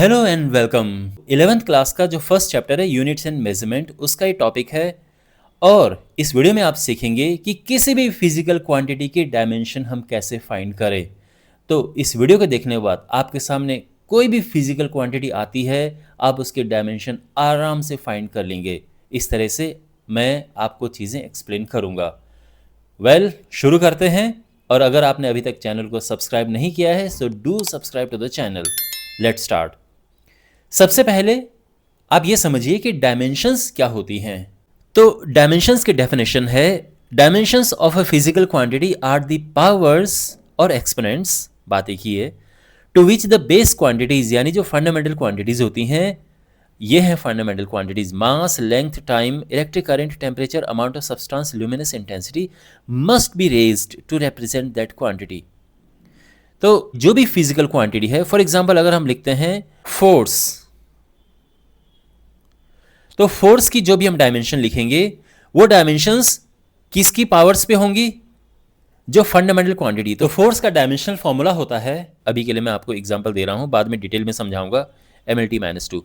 Hello and welcome. 11th class का जो first chapter है यूनिट्स एंड मेजरमेंट, उसका ये टॉपिक है। और इस वीडियो में आप सीखेंगे कि किसी भी फिजिकल क्वांटिटी की डायमेंशन हम कैसे फाइंड करें। तो इस वीडियो को देखने के बाद आपके सामने कोई भी फिजिकल क्वांटिटी आती है, आप उसके डायमेंशन आराम से फाइंड कर लेंगे। इस तरह से मैं आपको चीज़ें एक्सप्लेन करूँगा। शुरू करते हैं। और अगर आपने अभी तक चैनल को सब्सक्राइब नहीं किया है so do subscribe to the channel. Let's start. सबसे पहले आप ये समझिए कि डायमेंशंस क्या होती हैं। तो डायमेंशंस की डेफिनेशन है, dimensions of a physical quantity are the powers और एक्सपोनेंट्स, बात एक ही है, to which the base quantities, यानी जो फंडामेंटल क्वांटिटीज होती हैं, ये हैं fundamental quantities, mass, length, time, electric current, temperature, amount of substance, luminous intensity must be raised to represent that quantity. तो जो भी फिजिकल क्वांटिटी है, फॉर एग्जांपल अगर हम लिखते हैं फोर्स, तो फोर्स की जो भी हम डायमेंशन लिखेंगे वो डायमेंशंस किसकी पावर्स पे होंगी? जो फंडामेंटल क्वांटिटी। तो फोर्स का डायमेंशनल फॉर्मूला होता है, अभी के लिए मैं आपको एग्जांपल दे रहा हूं, बाद में डिटेल में समझाऊंगा, mLT-2।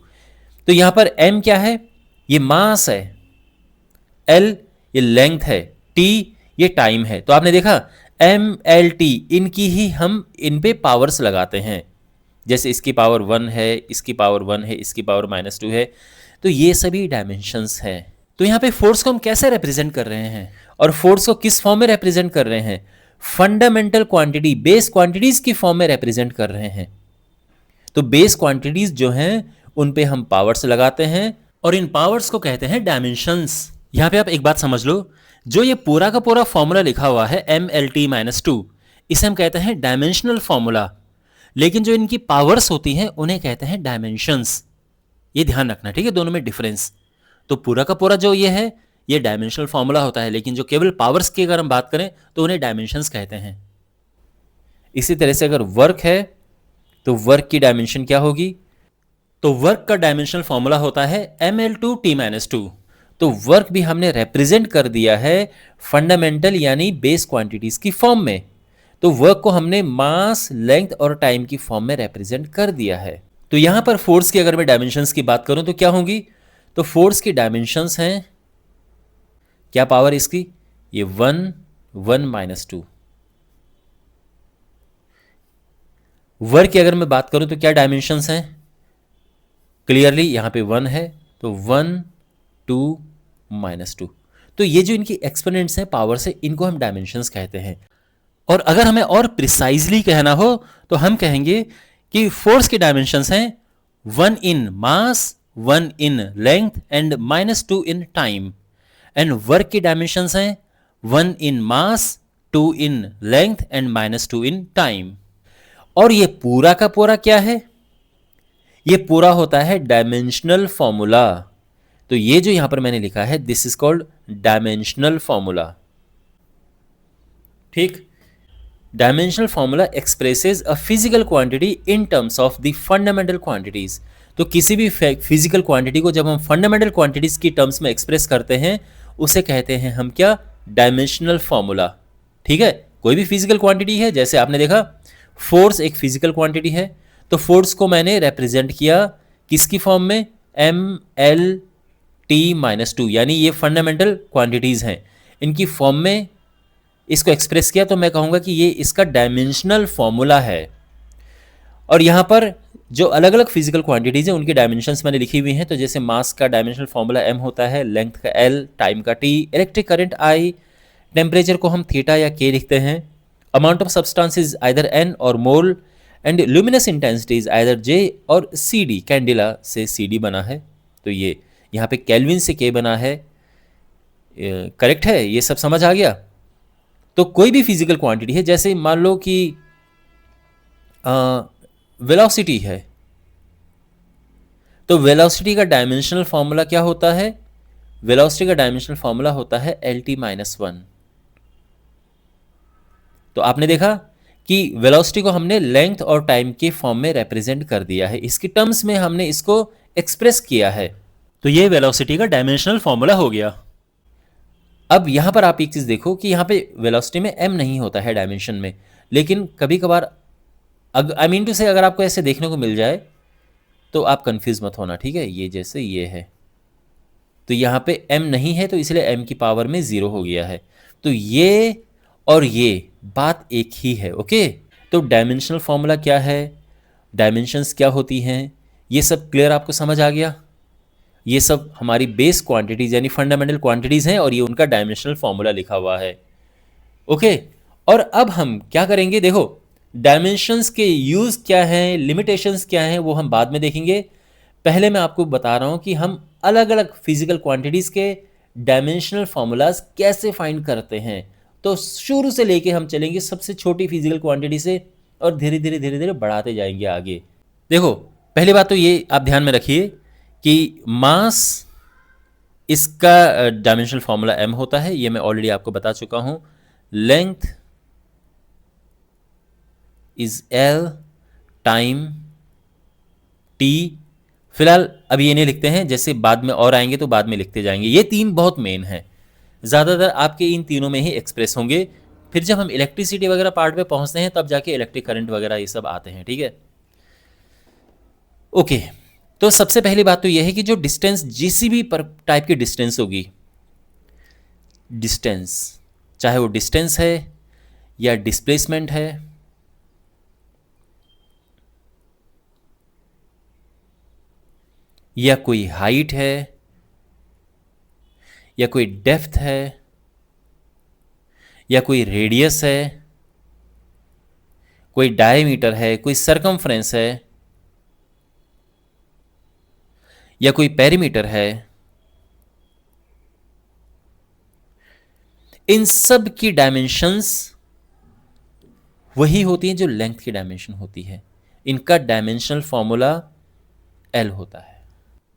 तो यहां पर m क्या है? ये मास है, l ये लेंथ है, t ये टाइम है। तो आपने देखा mLT, इनकी ही हम इन पे पावर्स लगाते हैं। जैसे इसकी पावर 1 है, इसकी पावर 1 है, इसकी पावर -2 है। तो ये सभी डायमेंशंस हैं। तो यहाँ पे फोर्स को हम कैसे रिप्रेजेंट कर रहे हैं और फोर्स को किस फॉर्म में रिप्रेजेंट कर रहे हैं? फंडामेंटल क्वांटिटी, बेस क्वांटिटीज की फॉर्म में रिप्रेजेंट कर रहे हैं। तो बेस क्वांटिटीज जो हैं उन पे हम पावर्स लगाते हैं और इन पावर्स को कहते हैं डायमेंशंस। यहाँ पे आप एक बात समझ लो, जो ये पूरा का पूरा फॉर्मूला लिखा हुआ है mLT-2, इसे हम कहते हैं डायमेंशनल फॉर्मूला। लेकिन जो इनकी पावर्स होती हैं उन्हें कहते हैं डायमेंशंस। ये ध्यान रखना, ठीक है, दोनों में डिफरेंस। तो पूरा का पूरा जो ये है ये डायमेंशनल फॉर्मूला होता है, लेकिन जो केवल पावर्स की अगर हम बात करें तो उन्हें डायमेंशंस कहते हैं। इसी तरह से अगर वर्क है तो वर्क की डायमेंशन क्या होगी? तो वर्क का डायमेंशनल फॉर्मूला होता है mL/T-2। तो वर्क भी हमने रिप्रेजेंट कर दिया है फंडामेंटल यानी बेस क्वांटिटीज की फॉर्म में। तो वर्क को हमने मास, लेंथ और टाइम की फॉर्म में रिप्रेजेंट कर दिया है। तो यहां पर फोर्स की अगर मैं डायमेंशंस की बात करूं तो क्या होंगी? तो फोर्स की डायमेंशंस हैं, क्या पावर इसकी? ये 1, 1 -2। वर्क की अगर मैं बात करूं तो क्या डायमेंशंस हैं? क्लियरली यहां पे 1 है, तो 1, 2 -2। तो ये जो इनकी एक्सपोनेंट्स हैं पावर से, इनको हम डायमेंशंस कहते हैं। और अगर हमें और प्रिसाइजली कहना हो तो हम कहेंगे कि फोर्स की डायमेंशंस हैं 1 इन मास, 1 in length and -2 in time. And work की डायमेंशंस हैं 1 इन मास, 2 in length and -2 in time. और ये पूरा का पूरा क्या है? ये पूरा होता है डायमेंशनल फॉर्मूला। तो ये जो यहां पर मैंने लिखा है this is called dimensional formula. ठीक, dimensional formula expresses a physical quantity in terms of the fundamental quantities. तो किसी भी फिजिकल क्वांटिटी को जब हम फंडामेंटल क्वांटिटीज की टर्म्स में एक्सप्रेस करते हैं उसे कहते हैं हम क्या? Dimensional formula. ठीक है, कोई भी फिजिकल क्वांटिटी है, जैसे आपने देखा फोर्स एक फिजिकल क्वांटिटी है, तो फोर्स को मैंने रिप्रेजेंट किया किसकी फॉर्म में? mL/T-2, यानी ये फंडामेंटल क्वांटिटीज हैं, इनकी फॉर्म में इसको एक्सप्रेस किया। तो मैं कहूंगा कि ये इसका डायमेंशनल फॉर्मूला है। और यहां पर जो अलग अलग फिजिकल क्वांटिटीज हैं उनकी डायमेंशंस मैंने लिखी हुई हैं। तो जैसे मास का डायमेंशनल फॉर्मूला m होता है, लेंथ का l, टाइम का t, electric current I, temperature को हम थीटा या k लिखते हैं, amount of substance is either n और mole, and luminous intensity is either J और CD, कैंडिला से CD बना है। तो ये यहाँ पे केल्विन से K बना है। करेक्ट है, ये सब समझ आ गया। तो कोई भी फिजिकल क्वांटिटी है, जैसे मान लो कि वेलोसिटी है, तो वेलोसिटी का डायमेंशनल फॉर्मूला क्या होता है? वेलोसिटी का डायमेंशनल फॉर्मूला होता है LT-1। तो आपने देखा कि वेलोसिटी को हमने लेंथ और टाइम के फॉर्म में रिप्रेजेंट कर दिया है, इसकी टर्म्स में हमने इसको एक्सप्रेस किया है। तो ये वेलोसिटी का डायमेंशनल फॉर्मूला हो गया। अब यहां पर आप एक चीज देखो कि यहां पे वेलोसिटी में m नहीं होता है डायमेंशन में, लेकिन कभी कभार आई मीन टू से अगर आपको ऐसे देखने को मिल जाए तो आप कंफ्यूज मत होना, ठीक है। ये जैसे ये है, तो यहाँ पे m नहीं है तो इसलिए m की पावर में 0 हो गया है। तो ये और ये बात एक ही है, ओके। तो डायमेंशनल फॉर्मूला क्या है, डायमेंशंस क्या होती हैं, ये सब क्लियर आपको समझ आ गया। ये सब हमारी बेस क्वांटिटीज यानी फंडामेंटल क्वांटिटीज हैं और ये उनका डायमेंशनल फॉर्मूला लिखा हुआ है, ओके। और अब हम क्या करेंगे, देखो डायमेंशंस के यूज़ क्या हैं, लिमिटेशंस क्या हैं, वो हम बाद में देखेंगे। पहले मैं आपको बता रहा हूं कि हम अलग अलग फिजिकल क्वांटिटीज़ के डायमेंशनल फॉर्मूलाज कैसे फाइंड करते हैं। तो शुरू से लेके हम चलेंगे सबसे छोटी फिजिकल क्वांटिटी से और धीरे धीरे धीरे धीरे बढ़ाते जाएंगे आगे। देखो पहली बात तो ये आप ध्यान में रखिए कि मास, इसका डायमेंशनल फॉर्मूला m होता है, ये मैं ऑलरेडी आपको बता चुका हूं। Length is L time T। फिलहाल अभी ये नहीं लिखते हैं, जैसे बाद में और आएंगे तो बाद में लिखते जाएंगे। ये तीन बहुत मेन है, ज़्यादातर आपके इन तीनों में ही एक्सप्रेस होंगे। फिर जब हम इलेक्ट्रिसिटी वगैरह पार्ट पे पहुंचते हैं तब जाके इलेक्ट्रिक करंट वगैरह ये सब आते हैं, ठीक है, ओके। तो सबसे पहली बात तो यह है कि जो डिस्टेंस, जिस भी टाइप की डिस्टेंस होगी, डिस्टेंस चाहे वो डिस्टेंस है या डिस्प्लेसमेंट है या कोई हाइट है या कोई डेप्थ है या कोई रेडियस है, कोई डायमीटर है, कोई सरकमफ्रेंस है या कोई पेरीमीटर है, इन सब की डायमेंशंस वही होती हैं जो लेंथ की डायमेंशन होती है। इनका डायमेंशनल फॉर्मूला L होता है।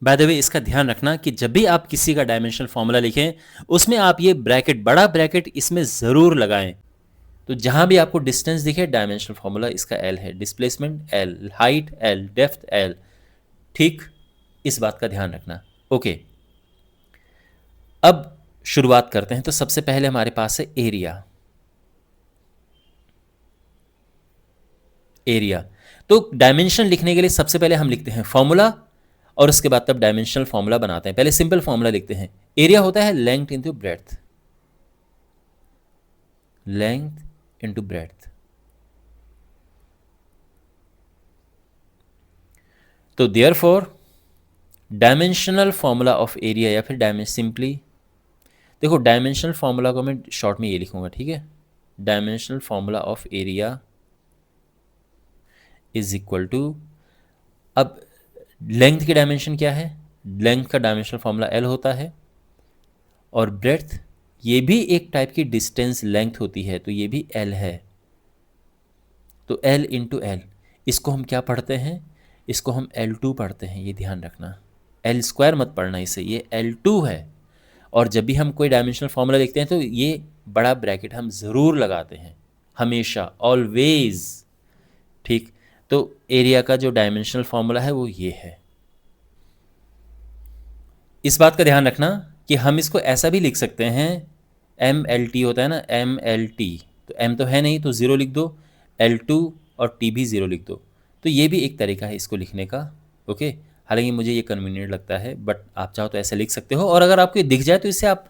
बाय द वे इसका ध्यान रखना कि जब भी आप किसी का डायमेंशनल फॉर्मूला लिखें उसमें आप ये ब्रैकेट, बड़ा ब्रैकेट इसमें ज़रूर लगाएं। तो जहां भी आपको डिस्टेंस दिखे डायमेंशनल फॉर्मूला इसका L है, displacement L, height L, depth L, ठीक, इस बात का ध्यान रखना, ओके। अब शुरुआत करते हैं। तो सबसे पहले हमारे पास है एरिया। एरिया तो डायमेंशन लिखने के लिए सबसे पहले हम लिखते हैं फॉर्मूला और उसके बाद तब डायमेंशनल फॉर्मूला बनाते हैं। पहले सिंपल फॉर्मूला लिखते हैं। एरिया होता है length into breadth, length into breadth. तो therefore dimensional formula of area या फिर सिंपली देखो डायमेंशनल फॉर्मूला को मैं शॉर्ट में ये लिखूंगा, ठीक है। Dimensional formula of area is equal to, अब लेंथ की डायमेंशन क्या है, लेंथ का डायमेंशनल फॉर्मूला L होता है और ब्रेड्थ ये भी एक टाइप की डिस्टेंस लेंथ होती है, तो ये भी L है। तो L इंटू L, इसको हम क्या पढ़ते हैं, इसको हम L2 पढ़ते हैं, ये ध्यान रखना। L स्क्वायर मत पढ़ना इसे, ये L2 है। और जब भी हम कोई डायमेंशनल फॉर्मूला लिखते हैं तो ये बड़ा ब्रैकेट हम ज़रूर लगाते हैं, हमेशा, ऑलवेज, ठीक। तो एरिया का जो डायमेंशनल फॉर्मूला है वो ये है। इस बात का ध्यान रखना कि हम इसको ऐसा भी लिख सकते हैं, MLT होता है ना, MLT, तो M तो है नहीं तो 0 लिख दो, L2 और T भी 0 लिख दो। तो ये भी एक तरीका है इसको लिखने का, ओके। हालांकि मुझे ये कन्वीनियंट लगता है, बट आप चाहो तो ऐसे लिख सकते हो। और अगर आपको ये दिख जाए तो इससे आप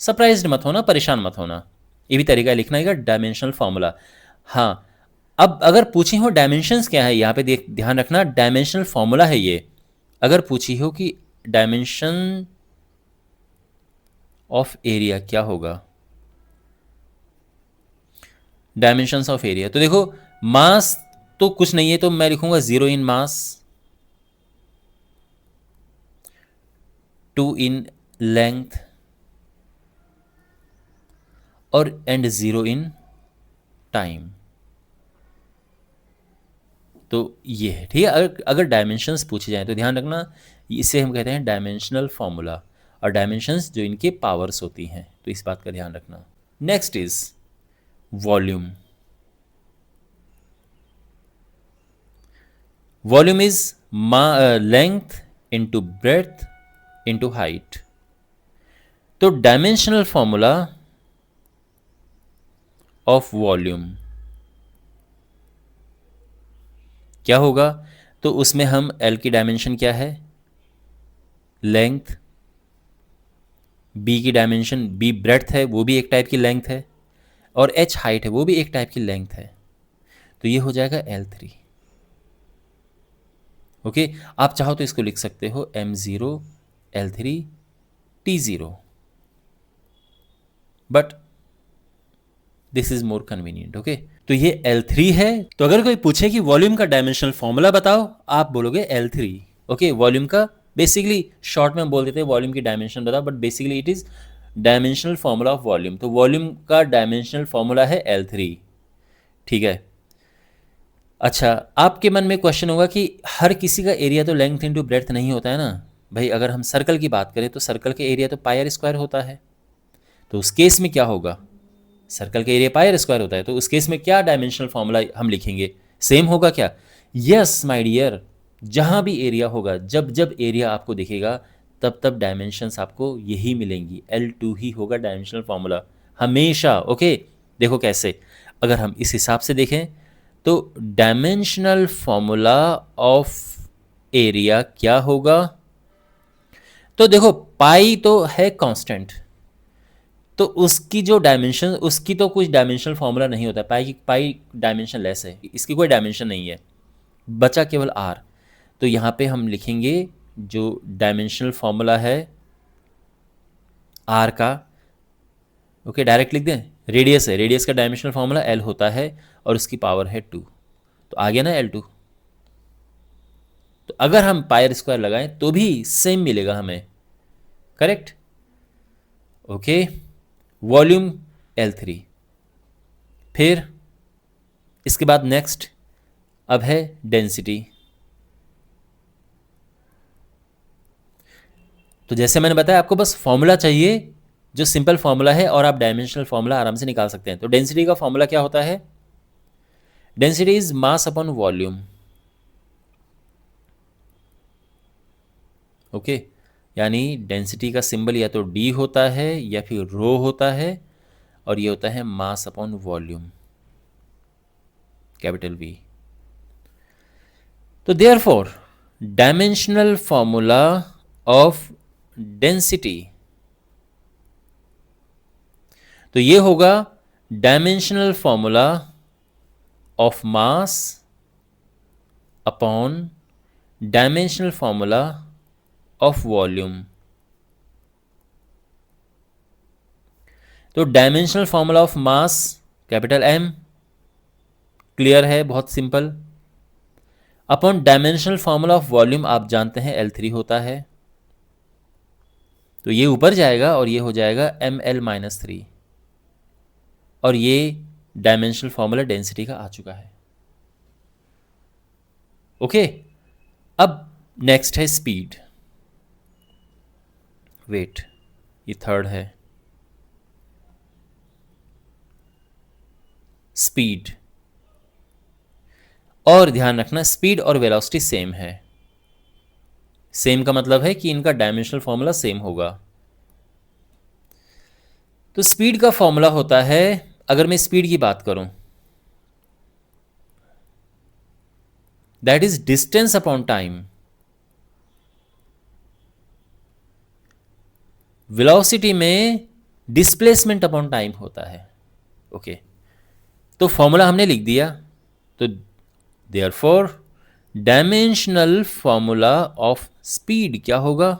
सरप्राइज्ड मत होना, परेशान मत होना, ये भी तरीका है लिखने का, डायमेंशनल फॉर्मूला। हाँ, अब अगर पूछी हो डायमेंशंस क्या है, यहाँ पे ध्यान रखना डायमेंशनल फॉर्मूला है ये। अगर पूछी हो कि डायमेंशन ऑफ एरिया क्या होगा, डायमेंशंस ऑफ एरिया, तो देखो मास तो कुछ नहीं है, तो मैं लिखूंगा 0 इन मास, 2 इन लेंथ और एंड 0 इन टाइम। तो ये है, ठीक है। अगर डायमेंशंस पूछे जाएं तो ध्यान रखना इसे हम कहते हैं डायमेंशनल फॉर्मूला, और डायमेंशंस जो इनके पावर्स होती हैं, तो इस बात का ध्यान रखना। Next is volume. Volume is length into breadth into height. तो डायमेंशनल फॉर्मूला ऑफ वॉल्यूम क्या होगा, तो उसमें हम L की डायमेंशन क्या है, लेंथ, B की डायमेंशन, B ब्रेड्थ है, वो भी एक टाइप की लेंथ है, और H हाइट है, वो भी एक टाइप की लेंथ है। तो ये हो जाएगा L3। ओके, आप चाहो तो इसको लिख सकते हो M0 L3 T0, but this is more convenient. Okay, तो ये L3 है। तो अगर कोई पूछे कि वॉल्यूम का डायमेंशनल फॉर्मूला बताओ, आप बोलोगे L3। ओके, वॉल्यूम का बेसिकली शॉर्ट में हम बोल देते हैं वॉल्यूम की डायमेंशन बताओ, but basically it is dimensional formula of volume. तो वॉल्यूम का डायमेंशनल फॉर्मूला है L3। ठीक है। अच्छा, आपके मन में क्वेश्चन होगा कि हर किसी का एरिया तो लेंथ इंटू ब्रेड्थ नहीं होता है ना भाई। अगर हम सर्कल की बात करें तो सर्कल का एरिया तो पाई आर स्क्वायर होता है। तो उस केस में क्या होगा, सर्कल का एरिया पाई आर स्क्वायर होता है, तो उस केस में क्या डायमेंशनल फॉर्मूला हम लिखेंगे, सेम होगा क्या? यस माय डियर, जहां भी एरिया होगा, जब जब एरिया आपको दिखेगा तब तब डायमेंशंस आपको यही मिलेंगी, L2 ही होगा डायमेंशनल फॉर्मूला हमेशा। ओके, देखो कैसे, अगर हम इस हिसाब से देखें तो डायमेंशनल फॉर्मूला ऑफ एरिया क्या होगा? तो देखो पाई तो है कांस्टेंट, तो उसकी जो डायमेंशन, उसकी तो कुछ डायमेंशनल फॉर्मूला नहीं होता। पाई डायमेंशन लेस है, इसकी कोई डायमेंशन नहीं है, बचा केवल आर। तो यहाँ पे हम लिखेंगे जो डायमेंशनल फॉर्मूला है आर का। ओके, डायरेक्ट लिख दें, रेडियस है, रेडियस का डायमेंशनल फॉर्मूला एल होता है और उसकी पावर है 2। तो आ गया ना L2। तो अगर हम पायर स्क्वायर लगाएं तो भी सेम मिलेगा हमें, करेक्ट। Okay, volume L3। फिर इसके बाद नेक्स्ट अब है डेंसिटी। तो जैसे मैंने बताया आपको बस फॉर्मूला चाहिए, जो सिंपल फॉर्मूला है, और आप डायमेंशनल फॉर्मूला आराम से निकाल सकते हैं। तो डेंसिटी का फॉर्मूला क्या होता है? Density is mass upon volume. Okay, यानी डेंसिटी का सिंबल या तो D होता है या फिर रो होता है, और ये होता है mass upon volume, capital V। तो therefore dimensional formula of density, तो ये होगा dimensional formula of mass upon dimensional formula of volume. तो dimensional formula of mass capital M, clear है, बहुत simple, upon dimensional formula of volume आप जानते हैं L3 होता है। तो ये ऊपर जाएगा और ये हो जाएगा ML-3, और ये डायमेंशनल फॉर्मूला डेंसिटी का आ चुका है। ओके, अब नेक्स्ट है स्पीड। वेट, ये थर्ड है, स्पीड। और ध्यान रखना स्पीड और वेलोसिटी सेम है। सेम का मतलब है कि इनका डायमेंशनल फॉर्मूला सेम होगा। तो स्पीड का फॉर्मूला होता है, अगर मैं स्पीड की बात करूं, that is distance upon time. Velocity में डिस्प्लेसमेंट अपॉन टाइम होता है। ओके, तो फॉर्मूला हमने लिख दिया। तो therefore dimensional formula of speed क्या होगा?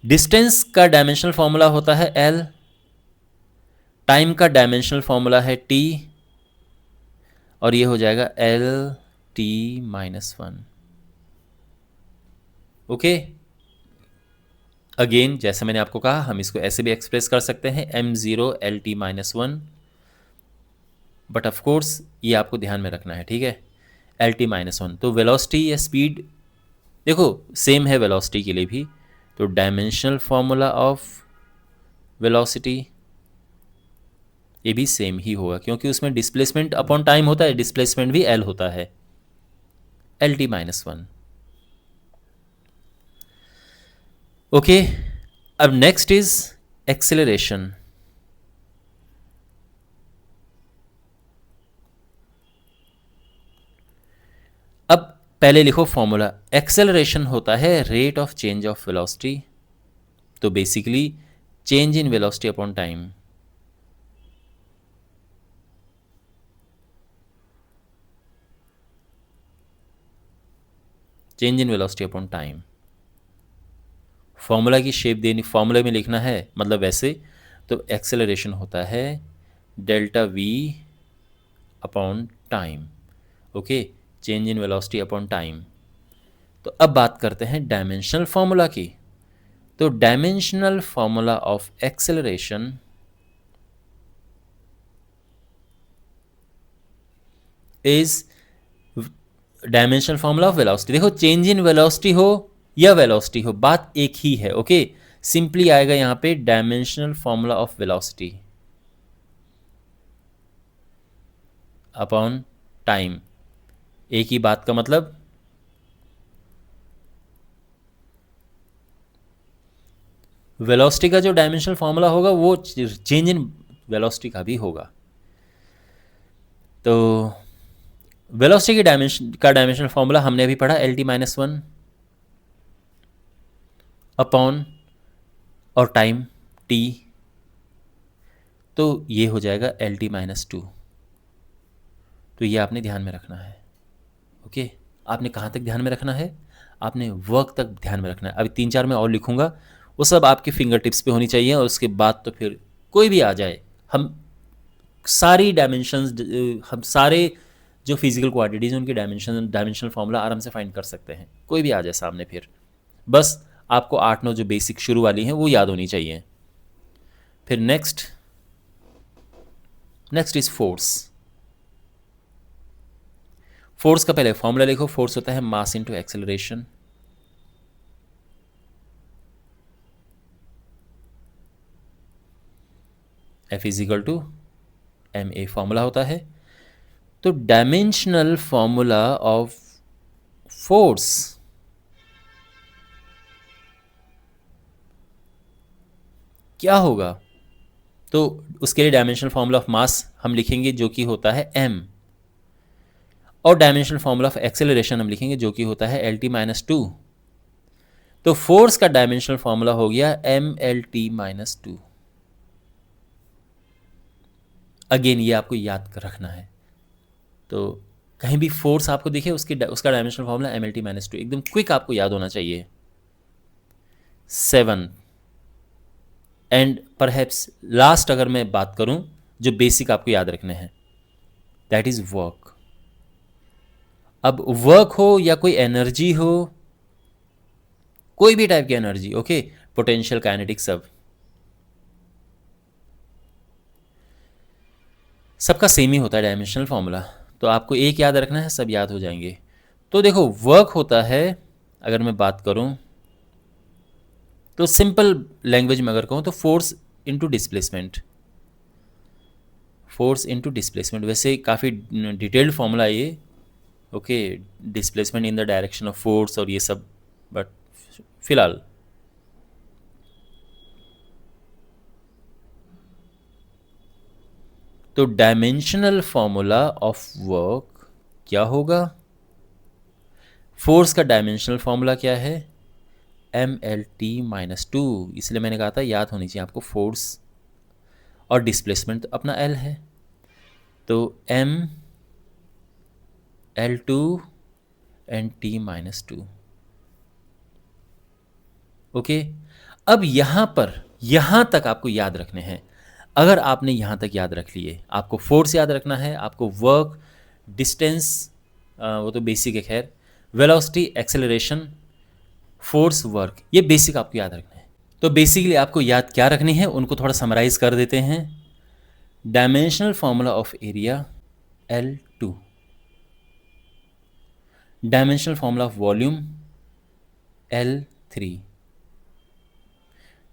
डिस्टेंस का डायमेंशनल फॉर्मूला होता है L, टाइम का डायमेंशनल फॉर्मूला है T, और ये हो जाएगा LT-1। ओके, अगेन जैसे मैंने आपको कहा, हम इसको ऐसे भी एक्सप्रेस कर सकते हैं M0 LT-1, but of course ये आपको ध्यान में रखना है, ठीक है, LT-1। तो वेलोसिटी या स्पीड देखो सेम है वेलोसिटी के लिए भी, तो डायमेंशनल फॉर्मूला ऑफ वेलोसिटी ये भी सेम ही होगा, क्योंकि उसमें डिस्प्लेसमेंट अपॉन टाइम होता है, डिस्प्लेसमेंट भी L होता है, LT-1। ओके, अब नेक्स्ट इज एक्सेलरेशन। पहले लिखो फॉर्मूला, एक्सेलरेशन होता है rate of change of velocity, तो basically change in velocity upon time. Change in velocity upon time, formula की शेप देनी, फॉर्मूले में लिखना है मतलब वैसे, तो एक्सेलरेशन होता है delta we upon time. Okay, change in velocity upon time. तो अब बात करते हैं डायमेंशनल फॉर्मूला की। तो dimensional formula of acceleration is dimensional formula of velocity. देखो, चेंज इन वेलोसिटी हो या वेलोसिटी हो, बात एक ही है। ओके, सिंपली आएगा यहां पे dimensional formula of velocity upon time, एक ही बात का मतलब। वेलोसिटी का जो डायमेंशनल फॉर्मूला होगा वो चेंज इन वेलोसिटी का भी होगा। तो वेलोसिटी की डायमेंशनल फॉर्मूला हमने अभी पढ़ा, L T minus one upon और टाइम टी, तो ये हो जाएगा एल टी माइनस टू। तो ये आपने ध्यान में रखना है। ओके, आपने कहाँ तक ध्यान में रखना है? आपने वर्क तक ध्यान में रखना है। अभी 3-4 मैं और लिखूंगा, वो सब आपके फिंगर टिप्स पे होनी चाहिए, और उसके बाद तो फिर कोई भी आ जाए, हम सारी डायमेंशंस, हम सारे जो फिजिकल क्वांटिटीज़ हैं उनकी डायमेंशनल फार्मूला आराम से फाइंड कर सकते हैं, कोई भी आ जाए सामने। फिर बस आपको 8-9 जो बेसिक शुरू वाली हैं वो याद होनी चाहिए। फिर नेक्स्ट इज फोर्स। फोर्स का पहले फॉर्मूला लिखो, फोर्स होता है mass into acceleration. F is equal to M A formula होता है। तो डायमेंशनल फॉर्मूला ऑफ फोर्स क्या होगा? तो उसके लिए डायमेंशनल फॉर्मूला ऑफ मास हम लिखेंगे जो कि होता है m, और डायमेंशनल फॉर्मूला ऑफ एक्सेलरेशन हम लिखेंगे जो कि होता है एल टी माइनस टू। तो फोर्स का डायमेंशनल फॉर्मूला हो गया M L T minus two. Again ये आपको याद कर रखना है। तो कहीं भी फोर्स आपको दिखे उसका dimensional formula M L T minus two, एकदम क्विक आपको याद होना चाहिए। 7 एंड परहैप्स लास्ट अगर मैं बात करूं जो बेसिक आपको याद रखने हैं, दैट इज वर्क। अब वर्क हो या कोई एनर्जी हो, कोई भी टाइप की एनर्जी, ओके, पोटेंशियल, काइनेटिक, सबका सेम ही होता है डायमेंशनल फॉर्मूला। तो आपको एक याद रखना है, सब याद हो जाएंगे। तो देखो, वर्क होता है, अगर मैं बात करूं तो सिंपल लैंग्वेज में अगर कहूं तो force into displacement. Force into displacement, वैसे काफ़ी डिटेल्ड फॉर्मूला है ये। Okay, displacement in the direction of force और ये सब, बट फिलहाल तो डायमेंशनल फॉर्मूला ऑफ वर्क क्या होगा? फोर्स का डायमेंशनल फॉर्मूला क्या है? M L T minus two. इसलिए मैंने कहा था याद होनी चाहिए आपको, फोर्स और डिस्प्लेसमेंट तो अपना एल है, तो M L two and T minus two. Okay, अब यहां तक आपको याद रखने हैं। अगर आपने यहां तक याद रख लिए, आपको फोर्स याद रखना है, आपको वर्क, डिस्टेंस, वो तो बेसिक है खैर, वेलोसिटी, एक्सेलरेशन, फोर्स, वर्क, ये बेसिक आपको याद रखना है। तो बेसिकली आपको याद क्या रखनी है उनको थोड़ा समराइज कर देते हैं। Dimensional formula of area L2, dimensional formula of volume L3,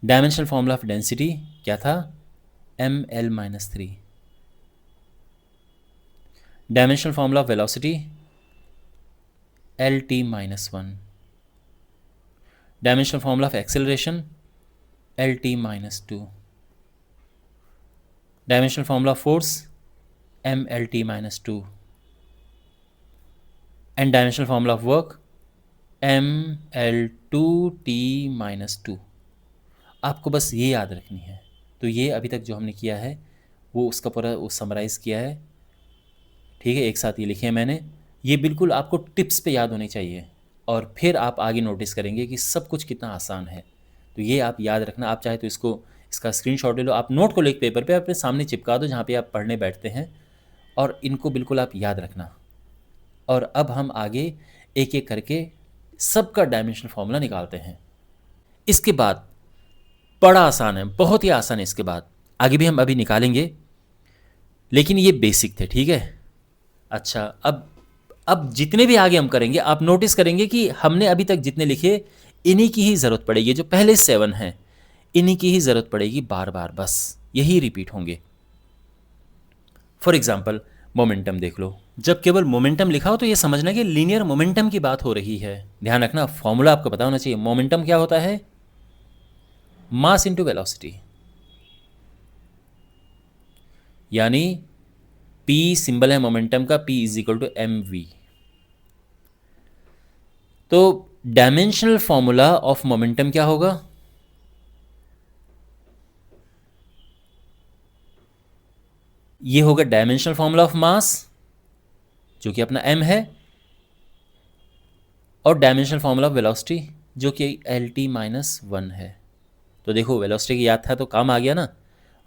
dimensional formula of density क्या था? ML-3, dimensional formula of velocity LT-1, dimensional formula of acceleration LT-2, dimensional formula of force MLT-2, and dimensional formula of work ml2t-2। आपको बस ये याद रखनी है। तो ये अभी तक जो हमने किया है वो उसका पूरा वो समराइज़ किया है, ठीक है, एक साथ ये लिखे हैं मैंने। ये बिल्कुल आपको टिप्स पे याद होनी चाहिए और फिर आप आगे नोटिस करेंगे कि सब कुछ कितना आसान है। तो ये आप याद रखना। आप चाहे तो इसका स्क्रीनशॉट ले लो, आप नोट को एक पेपर पे अपने सामने चिपका दो जहाँ पे आप पढ़ने बैठते हैं, और इनको बिल्कुल आप याद रखना। और अब हम आगे एक एक करके सबका डायमेंशनल फॉर्मूला निकालते हैं। इसके बाद बड़ा आसान है, बहुत ही आसान है। इसके बाद आगे भी हम अभी निकालेंगे, लेकिन ये बेसिक थे, ठीक है। अच्छा, अब जितने भी आगे हम करेंगे आप नोटिस करेंगे कि हमने अभी तक जितने लिखे इन्हीं की ही ज़रूरत पड़ेगी। जो पहले 7 हैं इन्हीं की ही ज़रूरत पड़ेगी बार बार, बस यही रिपीट होंगे। फॉर एग्जाम्पल मोमेंटम देख लो। जब केवल मोमेंटम लिखा हो तो ये समझना कि लीनियर मोमेंटम की बात हो रही है। ध्यान रखना, फॉर्मूला आपको पता होना चाहिए। मोमेंटम क्या होता है? मास इनटू वेलोसिटी, यानी P सिंबल है मोमेंटम का, P is equal to mv। तो डायमेंशनल फॉर्मूला ऑफ मोमेंटम क्या होगा? ये होगा डायमेंशनल फॉर्मूला ऑफ मास, जो कि अपना m है, और डायमेंशनल फॉर्मूला ऑफ वेलोसिटी जो कि LT-1 है। तो देखो वेलोसिटी की याद था तो काम आ गया ना,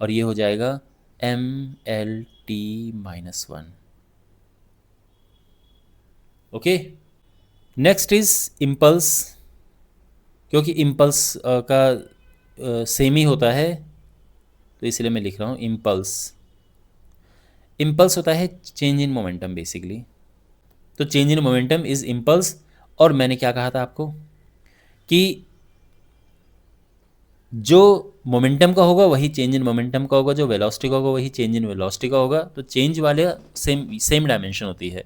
और ये हो जाएगा mLT-1। Okay, next is impulse. क्योंकि इम्पल्स का सेम ही होता है तो इसलिए मैं लिख रहा हूँ इम्पल्स। इम्पल्स होता है चेंज इन मोमेंटम बेसिकली। तो change in momentum is impulse. और मैंने क्या कहा था आपको कि जो मोमेंटम का होगा वही चेंज इन मोमेंटम का होगा, जो वेलोसिटी का होगा वही चेंज इन वेलोसिटी का होगा। तो चेंज वाले सेम डायमेंशन होती है।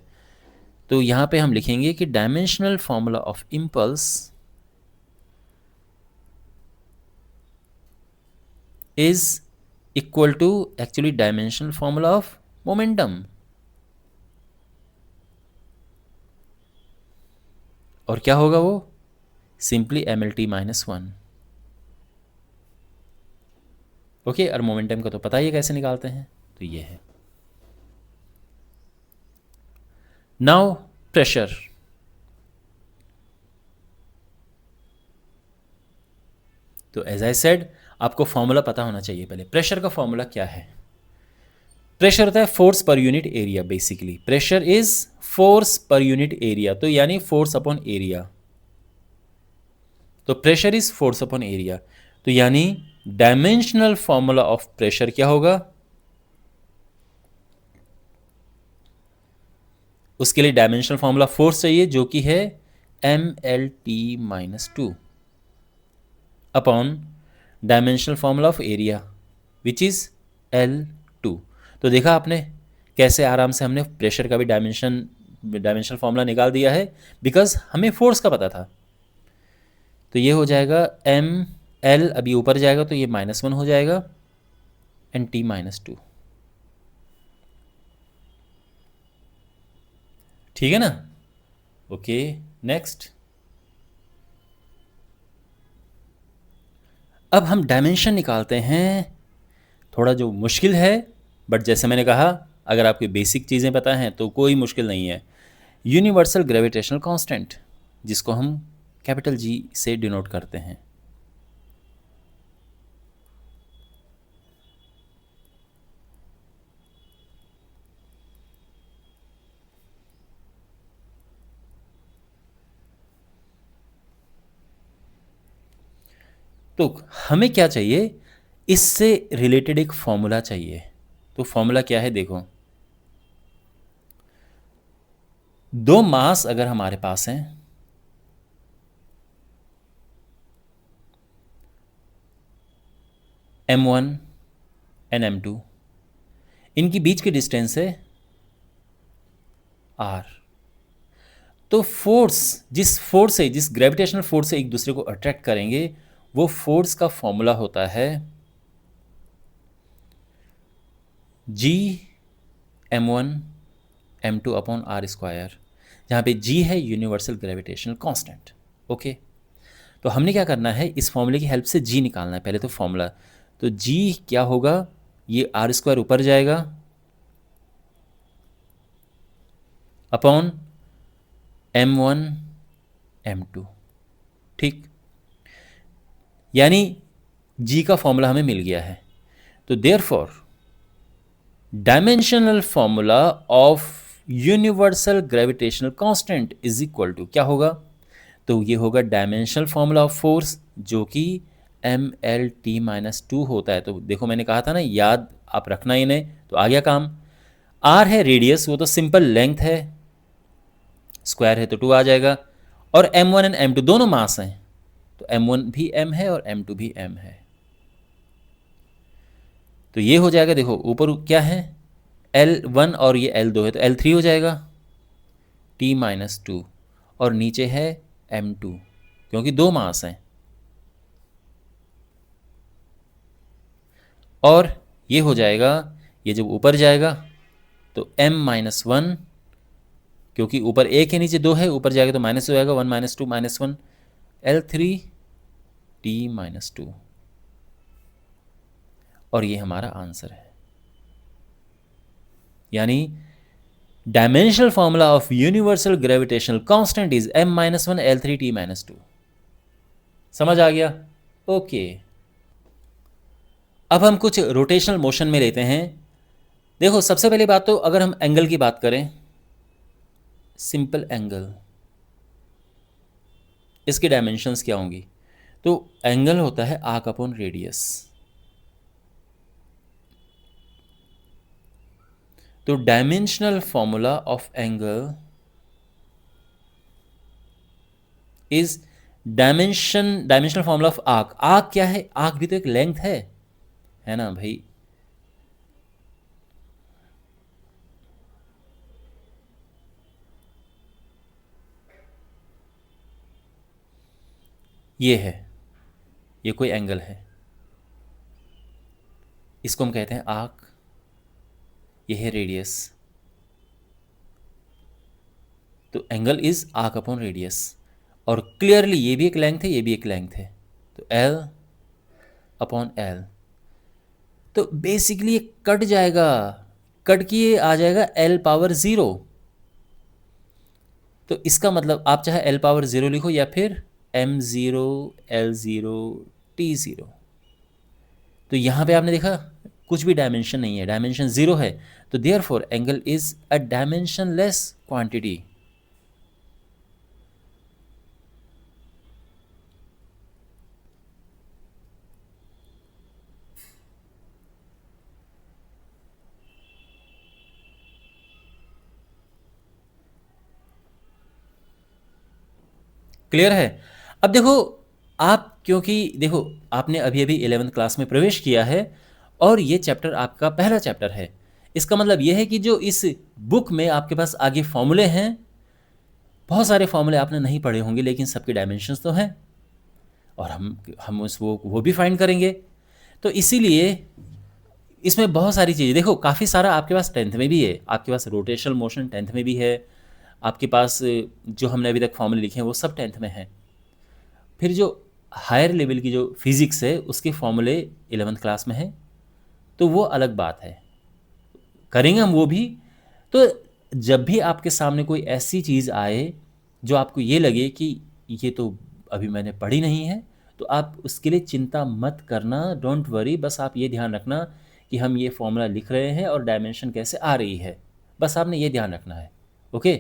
तो यहाँ पे हम लिखेंगे कि dimensional formula of impulse is equal to actually dimensional formula of momentum. और क्या होगा वो? Simply mLT-1। ओके, और मोमेंटम का तो पता ही है कैसे निकालते हैं, तो ये है। Now pressure. तो एज आई सेड आपको फॉर्मूला पता होना चाहिए पहले। प्रेशर का फॉर्मूला क्या है? प्रेशर होता है force per unit area. Basically pressure is force per unit area, तो यानी फोर्स अपॉन एरिया। तो pressure is force upon area, तो यानी डायमेंशनल फॉर्मूला ऑफ प्रेशर क्या होगा? उसके लिए डायमेंशनल फॉर्मूला फोर्स चाहिए जो कि है mLT-2 upon dimensional formula of area which is L2। तो देखा आपने कैसे आराम से हमने प्रेशर का भी डायमेंशनल फॉर्मूला निकाल दिया है, बिकॉज हमें फोर्स का पता था। तो ये हो जाएगा mL, अभी ऊपर जाएगा तो ये -1 हो जाएगा, एंड T-2। ठीक है ना? Okay, next. अब हम डायमेंशन निकालते हैं। थोड़ा जो मुश्किल है, बट जैसे मैंने कहा अगर आपकी बेसिक चीज़ें पता हैं तो कोई मुश्किल नहीं है। यूनिवर्सल ग्रेविटेशनल कांस्टेंट, जिसको हम कैपिटल G से डिनोट करते हैं। तो हमें क्या चाहिए? इससे रिलेटेड एक फॉर्मूला चाहिए। तो फॉर्मूला क्या है? देखो, दो मास अगर हमारे पास हैं, m1 एंड m2, इनकी बीच की डिस्टेंस है r। तो जिस ग्रेविटेशनल फोर्स से एक दूसरे को अट्रैक्ट करेंगे, वो फोर्स का फॉर्मूला होता है G m1 m2 upon r square. जहाँ पे जी है यूनिवर्सल ग्रेविटेशनल कांस्टेंट। ओके, तो हमने क्या करना है, इस फॉर्मूले की हेल्प से जी निकालना है पहले तो फॉर्मूला। तो जी क्या होगा, ये आर स्क्वायर ऊपर जाएगा अपॉन m1 m2, ठीक। यानी जी का फॉर्मूला हमें मिल गया है। तो therefore dimensional formula of universal gravitational constant is equal to क्या होगा, तो ये होगा डायमेंशनल फॉर्मूला ऑफ फोर्स जो कि mlt-2 होता है। तो देखो मैंने कहा था ना, याद आप रखना इन्हें, तो आ गया काम। आर है रेडियस, वो तो सिंपल लेंथ है, स्क्वायर है तो 2 आ जाएगा। और m1 एंड m2 दोनों मास हैं, तो m1 भी m है और m2 भी m है। तो ये हो जाएगा, देखो ऊपर क्या है L1 और ये L2 है, तो L3 हो जाएगा t-2, और नीचे है m2 क्योंकि दो मास हैं। और ये हो जाएगा, ये जब ऊपर जाएगा तो m-1, क्योंकि ऊपर एक है नीचे दो है, ऊपर जाएगा तो माइनस हो जाएगा, 1 - 2 - 1 L3 t-2, और ये हमारा आंसर है। यानी dimensional formula of universal gravitational constant is m-1 L3 t-2। समझ आ गया? ओके, अब हम कुछ रोटेशनल मोशन में लेते हैं। देखो सबसे पहली बात तो अगर हम एंगल की बात करें, सिंपल एंगल, इसकी डायमेंशंस क्या होंगी, तो एंगल होता है आर्क अपॉन रेडियस। तो dimensional formula of angle is dimensional formula of arc. Arc क्या है, आर्क भी तो एक लेंथ है ना भाई। ये है, ये कोई एंगल है, इसको हम कहते हैं आर्क, ये है रेडियस। तो angle is arc upon radius, और क्लियरली ये भी एक लेंथ है, ये भी एक लेंथ है, तो L अपॉन L। तो बेसिकली ये कट जाएगा, कट किए आ जाएगा L⁻⁻0। तो इसका मतलब आप चाहे L⁻⁻0 लिखो या फिर m0 L0 t0। तो यहाँ पे आपने देखा कुछ भी डायमेंशन नहीं है, डायमेंशन 0 है, तो therefore angle is a dimensionless quantity. Clear है? अब देखो आप, क्योंकि देखो आपने अभी अभी 11th क्लास में प्रवेश किया है और ये चैप्टर आपका पहला चैप्टर है, इसका मतलब ये है कि जो इस बुक में आपके पास आगे फॉर्मूले हैं, बहुत सारे फॉर्मूले आपने नहीं पढ़े होंगे, लेकिन सबके डायमेंशंस तो हैं, और हम उस वो भी फाइंड करेंगे। तो इसीलिए इसमें बहुत सारी चीज़ें, देखो काफ़ी सारा आपके पास 10th में भी है, आपके पास रोटेशनल मोशन 10th में भी है, आपके पास जो हमने अभी तक फॉर्मूले लिखे हैं वो सब 10th में हैं। फिर जो हायर लेवल की जो फिज़िक्स है उसके फॉर्मूले 11th क्लास में है, तो वो अलग बात है, करेंगे हम वो भी। तो जब भी आपके सामने कोई ऐसी चीज़ आए जो आपको ये लगे कि ये तो अभी मैंने पढ़ी नहीं है, तो आप उसके लिए चिंता मत करना, डोंट वरी। बस आप ये ध्यान रखना कि हम ये फॉर्मूला लिख रहे हैं और डायमेंशन कैसे आ रही है, बस आपने ये ध्यान रखना है। ओके,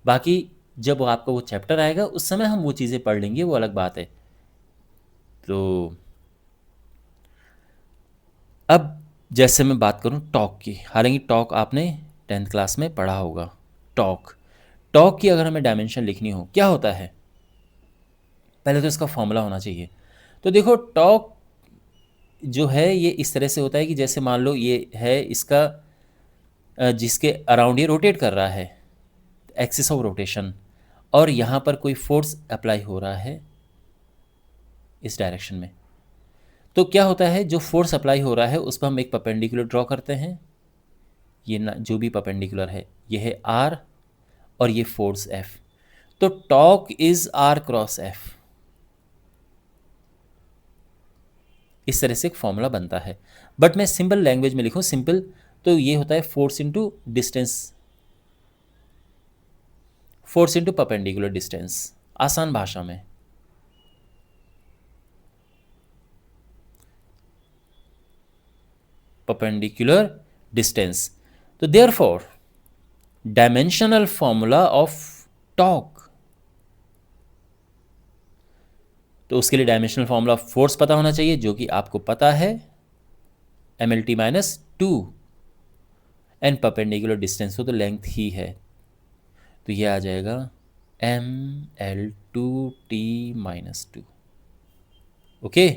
बाकी जब आपका वो चैप्टर आएगा उस समय हम वो चीज़ें पढ़ लेंगे, वो अलग बात है। तो अब जैसे मैं बात करूं टॉक की, हालांकि टॉक आपने 10th क्लास में पढ़ा होगा। टॉक की अगर हमें डायमेंशन लिखनी हो, क्या होता है, पहले तो इसका फॉर्मूला होना चाहिए। तो देखो टॉक जो है ये इस तरह से होता है कि जैसे मान लो ये है इसका जिसके अराउंड ये रोटेट कर रहा है, एक्सिस ऑफ रोटेशन, और यहाँ पर कोई फोर्स अप्लाई हो रहा है इस डायरेक्शन में। तो क्या होता है, जो फोर्स अप्लाई हो रहा है उस पर हम एक परपेंडिकुलर ड्रॉ करते हैं, ये ना जो भी परपेंडिकुलर है, ये है R, और ये फोर्स F, तो torque is R cross F। इस तरह से एक फॉर्मूला बनता है, बट मैं सिंपल लैंग्वेज में लिखूं, सिंपल, तो ये होता है force into distance, force into perpendicular distance, आसान भाषा में। परपेंडिकुलर डिस्टेंस, तो therefore dimensional formula of torque, तो उसके लिए डायमेंशनल फॉर्मूला ऑफ फोर्स पता होना चाहिए, जो कि आपको पता है, mlt minus 2, and perpendicular distance हो तो लेंथ ही है, तो ये आ जाएगा ml2t minus 2। Okay,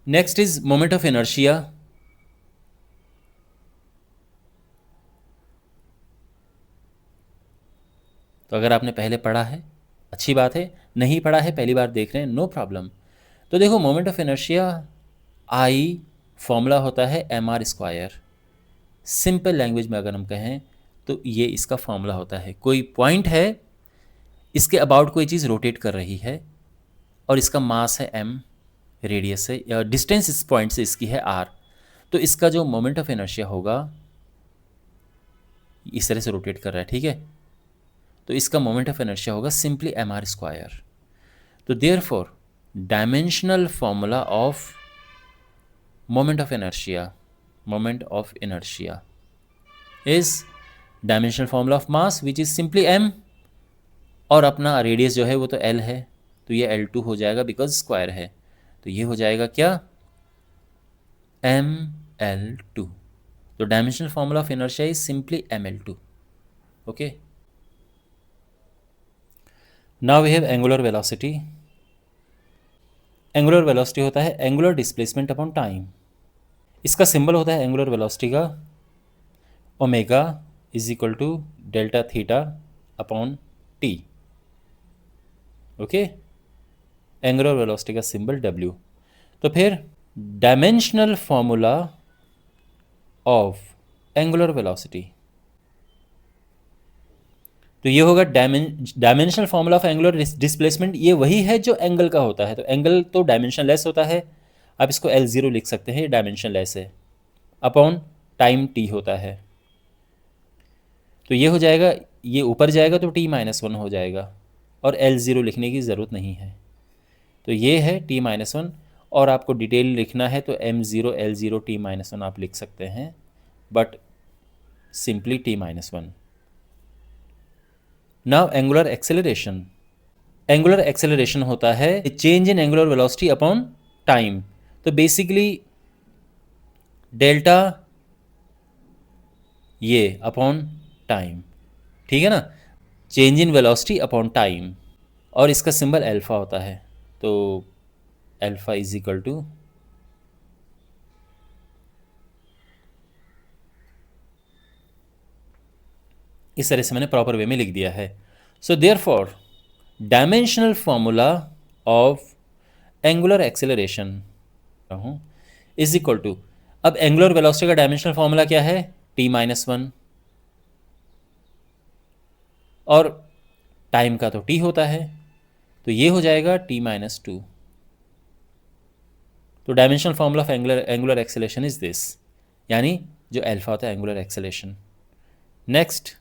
next is moment of inertia. तो अगर आपने पहले पढ़ा है अच्छी बात है, नहीं पढ़ा है पहली बार देख रहे हैं, नो प्रॉब्लम। तो देखो, moment of inertia I formula होता है mr²। सिंपल लैंग्वेज में अगर हम कहें तो ये इसका फॉर्मूला होता है। कोई पॉइंट है, इसके अबाउट कोई चीज़ रोटेट कर रही है और इसका मास है m, रेडियस है या डिस्टेंस इस पॉइंट से इसकी है r, तो इसका जो मोमेंट ऑफ इनर्शिया होगा, इस तरह से रोटेट कर रहा है, ठीक है, तो इसका मोमेंट ऑफ इनर्शिया होगा सिंपली mr²। तो therefore dimensional formula of moment of inertia is dimensional formula of mass which is simply m, और अपना रेडियस जो है वो तो l है, तो ये L2 हो जाएगा बिकॉज स्क्वायर है, तो ये हो जाएगा क्या, ml2। तो dimensional formula of inertia is simply ml2। Okay, now we have angular velocity. Angular velocity होता है एंगुलर डिस्प्लेसमेंट अपॉन टाइम। इसका सिंबल होता है एंगुलर वेलोसिटी का omega is equal to delta theta upon T. Okay, angular velocity का symbol W। तो फिर dimensional formula of angular velocity, तो ये होगा dimensional formula of angular displacement, ये वही है जो एंगल का होता है। तो एंगल तो डायमेंशन लेस होता है, आप इसको L0 लिख सकते हैं, ये डायमेंशन लेस है, अपॉन टाइम t होता है, तो ये हो जाएगा, ये ऊपर जाएगा तो t-1 हो जाएगा, और L0 लिखने की ज़रूरत नहीं है, तो ये है t-1, और आपको डिटेल लिखना है तो m0 L0 t-1 आप लिख सकते हैं, but simply t-1। Now angular acceleration, angular acceleration होता है change in angular velocity upon time. तो बेसिकली डेल्टा ये अपॉन टाइम, ठीक है ना, change in velocity upon time, और इसका सिंबल अल्फा होता है, तो अल्फा इज इक्वल टू इस तरह से मैंने प्रॉपर वे में लिख दिया है। So therefore dimensional formula of angular acceleration is equal to, अब एंगुलर वेलोसिटी का डायमेंशनल फॉर्मूला क्या है, t-1, और टाइम का तो t होता है, तो ये हो जाएगा t-2। तो dimensional formula of angular acceleration is this, यानी जो अल्फा होता है angular acceleration. Next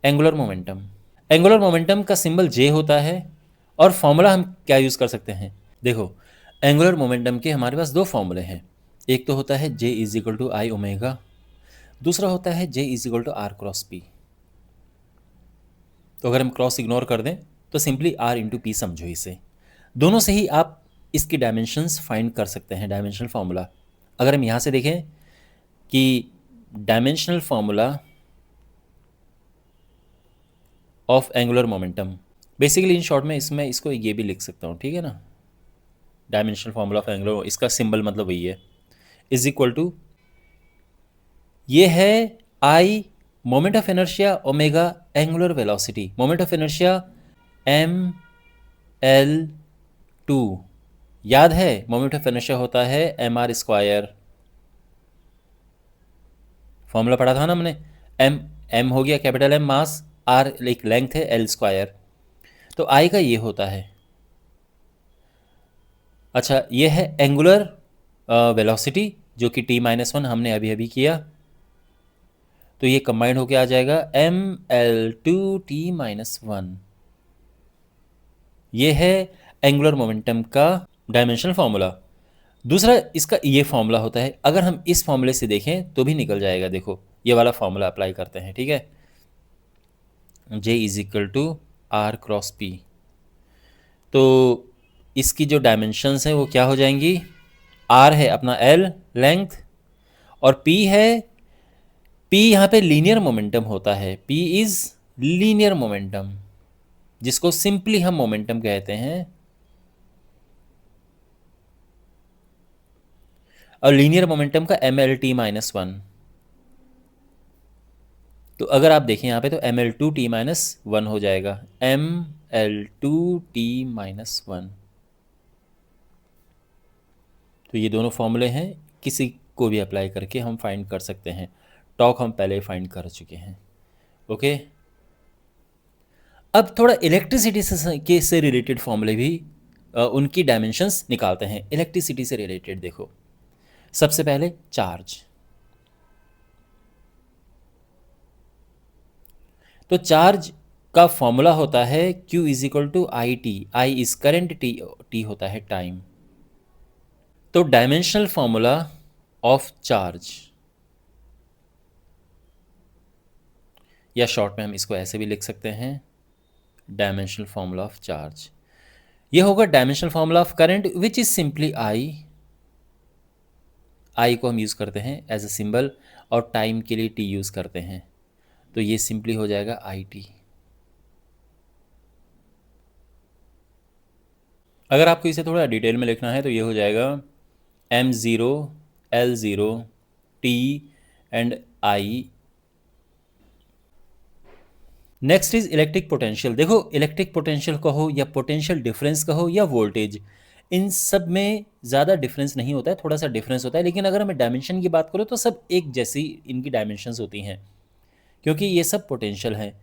angular momentum, angular momentum का सिंबल J होता है, और फॉर्मूला हम क्या यूज़ कर सकते हैं, देखो एंगुलर मोमेंटम के हमारे पास दो फॉर्मूले हैं, एक तो होता है J is equal to I omega, दूसरा होता है J is equal to R cross P. तो अगर हम क्रॉस इग्नोर कर दें तो सिंपली R इंटू पी समझो इसे, दोनों से ही आप इसकी डायमेंशंस फाइंड कर सकते हैं, डायमेंशनल फार्मूला। अगर हम यहाँ से देखें कि dimensional formula of angular momentum, basically in short में इसमें इसको ये भी लिख सकता हूँ, ठीक है ना, डायमेंशनल फार्मूला ऑफ एंगुलर, इसका सिंबल मतलब वही है, इज इक्वल टू, ये है I moment of inertia omega angular velocity, moment of inertia ml2, याद है मोमेंट ऑफ इनर्शिया होता है mr², फॉर्मूला पढ़ा था ना हमने, एम हो गया कैपिटल एम मास, आर एक लेंथ है, एल स्क्वायर। तो आई का ये होता है। अच्छा, ये है एंगुलर वेलोसिटी जो कि t-1 हमने अभी अभी किया। तो ये कंबाइंड होके आ जाएगा ml2t-1। ये है एंगुलर मोमेंटम का डायमेंशनल फार्मूला। दूसरा इसका ये फार्मूला होता है, अगर हम इस फार्मूले से देखें तो भी निकल जाएगा। देखो ये वाला फार्मूला अप्लाई करते हैं, ठीक है। J is equal to R cross P. तो इसकी जो डायमेंशंस हैं वो क्या हो जाएंगी, आर है अपना एल लेंथ, और पी है, पी यहाँ पे लीनियर मोमेंटम होता है, पी इज लीनियर मोमेंटम, जिसको सिंपली हम मोमेंटम कहते हैं। और लीनियर मोमेंटम का mlt-1। तो अगर आप देखें यहाँ पे तो ml2t-1 हो जाएगा, ml2t-1। तो ये दोनों फॉर्मूले हैं, किसी को भी अप्लाई करके हम फाइंड कर सकते हैं। टॉक हम पहले फाइंड कर चुके हैं। ओके, अब थोड़ा इलेक्ट्रिसिटी से रिलेटेड फॉर्मूले भी उनकी डायमेंशंस निकालते हैं। इलेक्ट्रिसिटी से रिलेटेड देखो, सबसे पहले चार्ज। तो चार्ज का फॉर्मूला होता है Q is equal to I T. I is current, T होता है टाइम। तो डायमेंशनल फॉर्मूला ऑफ चार्ज, या शॉर्ट में हम इसको ऐसे भी लिख सकते हैं, डायमेंशनल फॉर्मूला ऑफ चार्ज। ये होगा dimensional formula of current which is simply I. I को हम यूज़ करते हैं एज अ सिंबल, और टाइम के लिए टी यूज़ करते हैं। तो ये सिंपली हो जाएगा आई टी। अगर आपको इसे थोड़ा डिटेल में लिखना है तो ये हो जाएगा m0 l0 t and I. Next is electric potential. देखो इलेक्ट्रिक पोटेंशियल कहो या पोटेंशियल डिफरेंस कहो या वोल्टेज, इन सब में ज़्यादा डिफरेंस नहीं होता है, थोड़ा सा डिफरेंस होता है। लेकिन अगर हमें डायमेंशन की बात करो तो सब एक जैसी इनकी डायमेंशंस होती हैं, क्योंकि ये सब पोटेंशियल हैं।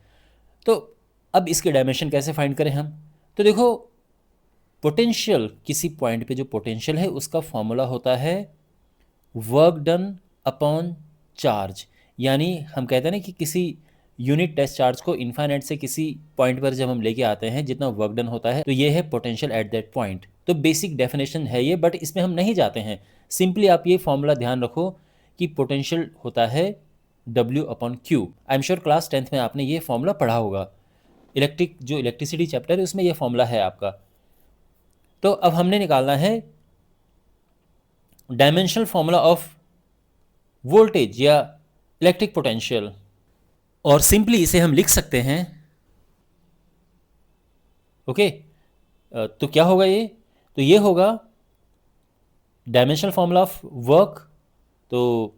तो अब इसके डायमेंशन कैसे फाइंड करें हम, तो देखो पोटेंशियल, किसी पॉइंट पे जो पोटेंशियल है उसका फॉर्मूला होता है वर्क डन अपॉन चार्ज। यानी हम कहते हैं ना कि किसी यूनिट टेस्ट चार्ज को इन्फाइनाइट से किसी पॉइंट पर जब हम लेके आते हैं, जितना वर्क डन होता है, तो ये है पोटेंशियल एट दैट पॉइंट। तो बेसिक डेफिनेशन है ये, बट इसमें हम नहीं जाते हैं। सिंपली आप ये फॉर्मूला ध्यान रखो कि पोटेंशियल होता है W upon Q. I am sure class 10th में आपने ये फॉर्मूला पढ़ा होगा। जो इलेक्ट्रिसिटी चैप्टर है उसमें ये फॉर्मूला है आपका। तो अब हमने निकालना है डायमेंशनल फॉर्मूला ऑफ वोल्टेज या इलेक्ट्रिक पोटेंशियल, और सिंपली इसे हम लिख सकते हैं। ओके, तो क्या होगा ये, तो ये होगा डायमेंशनल फॉर्मूला ऑफ वर्क। तो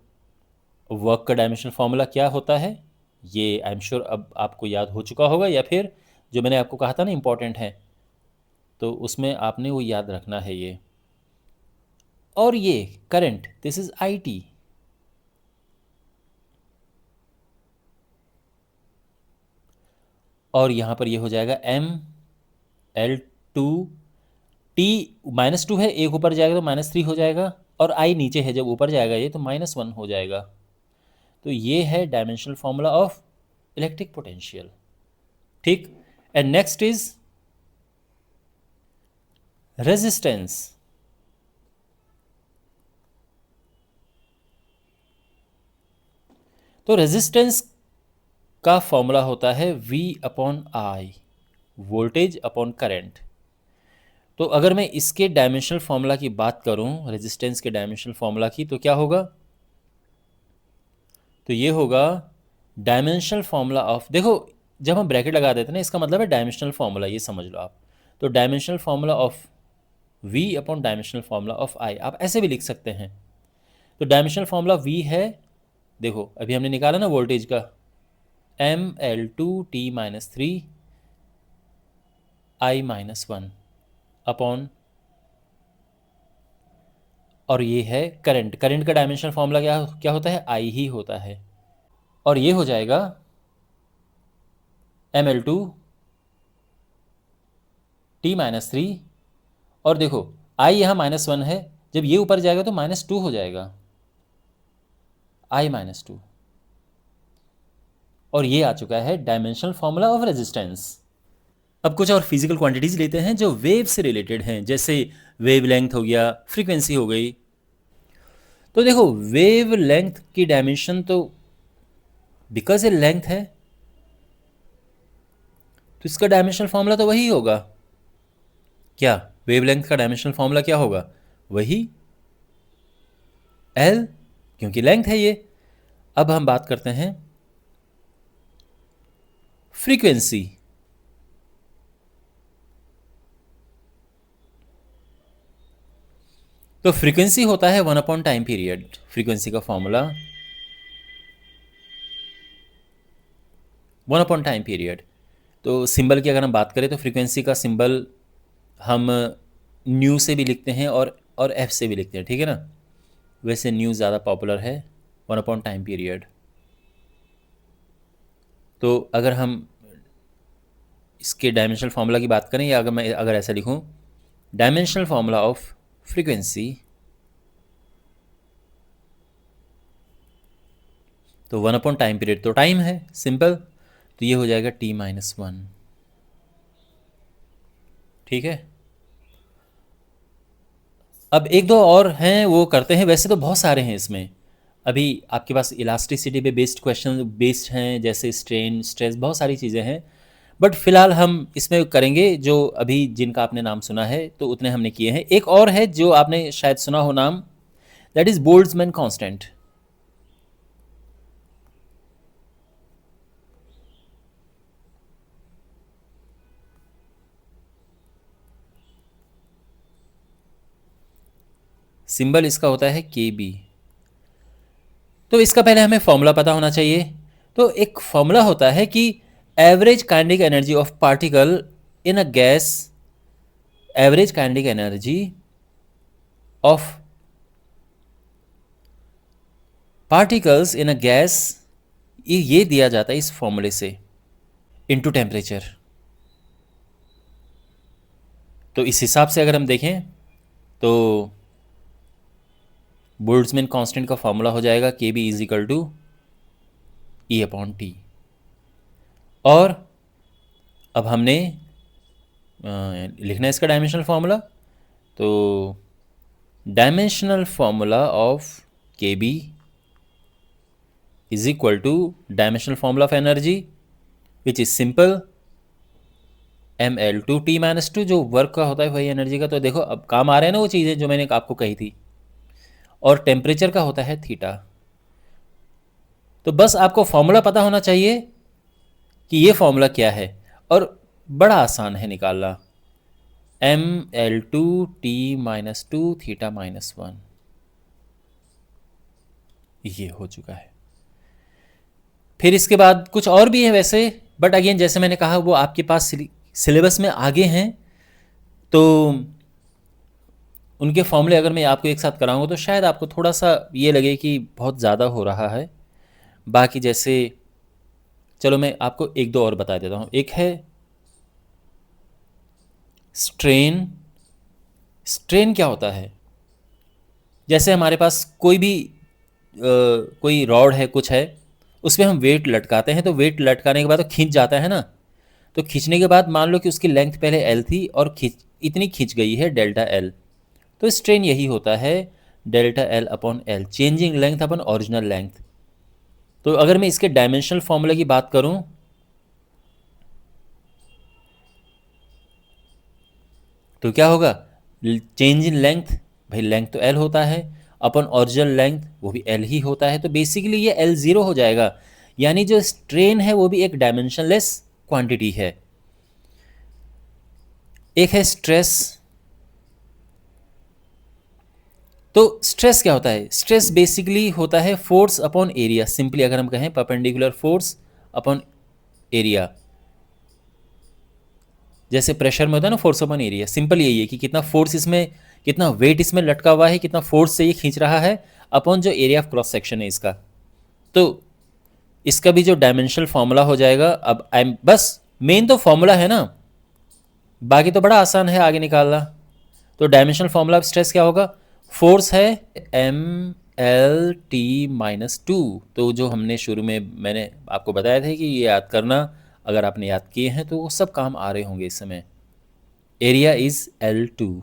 वर्क का डायमेंशनल फॉर्मूला क्या होता है, ये आई एम श्योर अब आपको याद हो चुका होगा, या फिर जो मैंने आपको कहा था ना इंपॉर्टेंट है, तो उसमें आपने वो याद रखना है ये। और ये current, this is I T. और यहाँ पर ये हो जाएगा ml2 t-2 है, एक ऊपर जाएगा तो -3 हो जाएगा, और i नीचे है, जब ऊपर जाएगा ये तो -1 हो जाएगा। तो ये है dimensional formula of electric potential. ठीक, एंड नेक्स्ट इज रेजिस्टेंस। तो रेजिस्टेंस का फॉर्मूला होता है V upon I, voltage upon current. तो अगर मैं इसके डायमेंशनल फॉर्मूला की बात करूं, रेजिस्टेंस के डायमेंशनल फॉर्मूला की, तो क्या होगा, तो ये होगा डायमेंशनल फॉर्मूला ऑफ, देखो जब हम ब्रैकेट लगा देते हैं ना, इसका मतलब है डायमेंशनल फॉर्मूला, ये समझ लो आप। तो dimensional formula of V upon dimensional formula of I, आप ऐसे भी लिख सकते हैं। तो डायमेंशनल फॉर्मूला V है, देखो अभी हमने निकाला ना वोल्टेज का, ml2t-3 I-1 अपॉन, और ये है करंट। करंट का डायमेंशनल फॉर्मूला क्या क्या होता है, I ही होता है। और ये हो जाएगा ml2 T-3, और देखो I यहाँ -1 है, जब ये ऊपर जाएगा तो -2 हो जाएगा, I-2, और ये आ चुका है डायमेंशनल फॉर्मूला ऑफ रेजिस्टेंस। अब कुछ और फिजिकल क्वांटिटीज लेते हैं जो वेव से रिलेटेड हैं, जैसे वेव लेंथ हो गया, फ्रीक्वेंसी हो गई। तो देखो वेव लेंथ की डायमेंशन तो बिकॉज ये लेंथ है तो इसका डायमेंशनल फॉर्मूला तो वही होगा। क्या वेवलेंथ का डायमेंशनल फॉर्मूला क्या होगा? वही L, क्योंकि लेंथ है ये। अब हम बात करते हैं फ्रीक्वेंसी। तो फ्रीक्वेंसी होता है 1 टाइम पीरियड। फ्रीक्वेंसी का फॉर्मूला 1 टाइम पीरियड। तो सिंबल की अगर हम बात करें तो फ्रीक्वेंसी का सिंबल हम न्यू से भी लिखते हैं और एफ से भी लिखते हैं, ठीक है ना। वैसे न्यू ज़्यादा पॉपुलर है 1 टाइम पीरियड। तो अगर हम इसके डायमेंशनल फार्मूला की बात करें, या अगर ऐसा लिखूं, डायमेंशनल फार्मूला ऑफ फ्रीक्वेंसी, तो 1 टाइम पीरियड तो टाइम है सिंपल, तो ये हो जाएगा T-1, ठीक है। अब एक दो और हैं वो करते हैं, वैसे तो बहुत सारे हैं इसमें। अभी आपके पास इलास्टिसिटी पे बेस्ड क्वेश्चन बेस्ड हैं, जैसे स्ट्रेन, स्ट्रेस, बहुत सारी चीज़ें हैं। बट फिलहाल हम इसमें करेंगे जो अभी जिनका आपने नाम सुना है, तो उतने हमने किए हैं। एक और है जो आपने शायद सुना हो नाम, that is Boltzmann constant. Symbol इसका होता है KB। तो इसका पहले हमें फॉर्मूला पता होना चाहिए। तो एक फॉर्मूला होता है कि average kinetic energy of particle in a gas, average kinetic energy of particles in a gas, ये दिया जाता है इस फॉर्मूले से, इनटू टेम्परेचर। तो इस हिसाब से अगर हम देखें तो बोल्ट्जमैन कांस्टेंट का फॉर्मूला हो जाएगा KB is equal to E/T। और अब हमने लिखना है इसका डायमेंशनल फार्मूला। तो dimensional formula of KB is equal two dimensional formula of energy which is simple ml2 T-2, जो वर्क का होता है वही एनर्जी का। तो देखो अब काम आ रहे हैं ना वो चीज़ें जो मैंने आपको कही थी। और टेम्परेचर का होता है थीटा। तो बस आपको फॉर्मूला पता होना चाहिए कि ये फॉर्मूला क्या है, और बड़ा आसान है निकालना, ml2 T-2 θ-1, ये हो चुका है। फिर इसके बाद कुछ और भी है वैसे, बट अगेन जैसे मैंने कहा वो आपके पास सिलेबस में आगे हैं, तो उनके फॉर्मूले अगर मैं आपको एक साथ कराऊंगा तो शायद आपको थोड़ा सा ये लगे कि बहुत ज़्यादा हो रहा है। बाकी जैसे चलो मैं आपको एक दो और बता देता हूँ। एक है स्ट्रेन। स्ट्रेन क्या होता है? जैसे हमारे पास कोई भी कोई रॉड है, कुछ है, उसमें हम वेट लटकाते हैं, तो वेट लटकाने के बाद तो खींच जाता है ना। तो खींचने के बाद मान लो कि उसकी लेंथ पहले L थी और इतनी खींच गई है ΔL, तो स्ट्रेन यही होता है ΔL/L, चेंजिंग लेंथ अपन ओरिजिनल लेंथ। तो अगर मैं इसके डायमेंशनल फॉर्मूले की बात करूं तो क्या होगा? चेंज इन लेंथ, भाई लेंथ तो L होता है, अपन ओरिजिनल लेंथ वो भी L ही होता है, तो बेसिकली ये L0 हो जाएगा। यानी जो स्ट्रेन है वो भी एक डायमेंशनलेस क्वांटिटी है। एक है स्ट्रेस। तो स्ट्रेस क्या होता है? स्ट्रेस बेसिकली होता है फोर्स अपॉन एरिया। सिंपली अगर हम कहें परपेंडिकुलर फोर्स अपॉन एरिया, जैसे प्रेशर में होता है ना फोर्स अपॉन एरिया, सिंपल यही है कि कितना फोर्स इसमें, कितना वेट इसमें लटका हुआ है, कितना फोर्स से ये खींच रहा है, अपॉन जो एरिया ऑफ क्रॉस सेक्शन है इसका। तो इसका भी जो डायमेंशनल फॉर्मूला हो जाएगा, अब बस मेन तो फॉर्मूला है ना, बाकी तो बड़ा आसान है आगे निकालना। तो डायमेंशनल फॉर्मूला ऑफ स्ट्रेस क्या होगा? फोर्स है mL/T-2। तो जो हमने शुरू में मैंने आपको बताया था कि ये याद करना, अगर आपने याद किए हैं तो वो सब काम आ रहे होंगे इस समय। एरिया इज़ L2,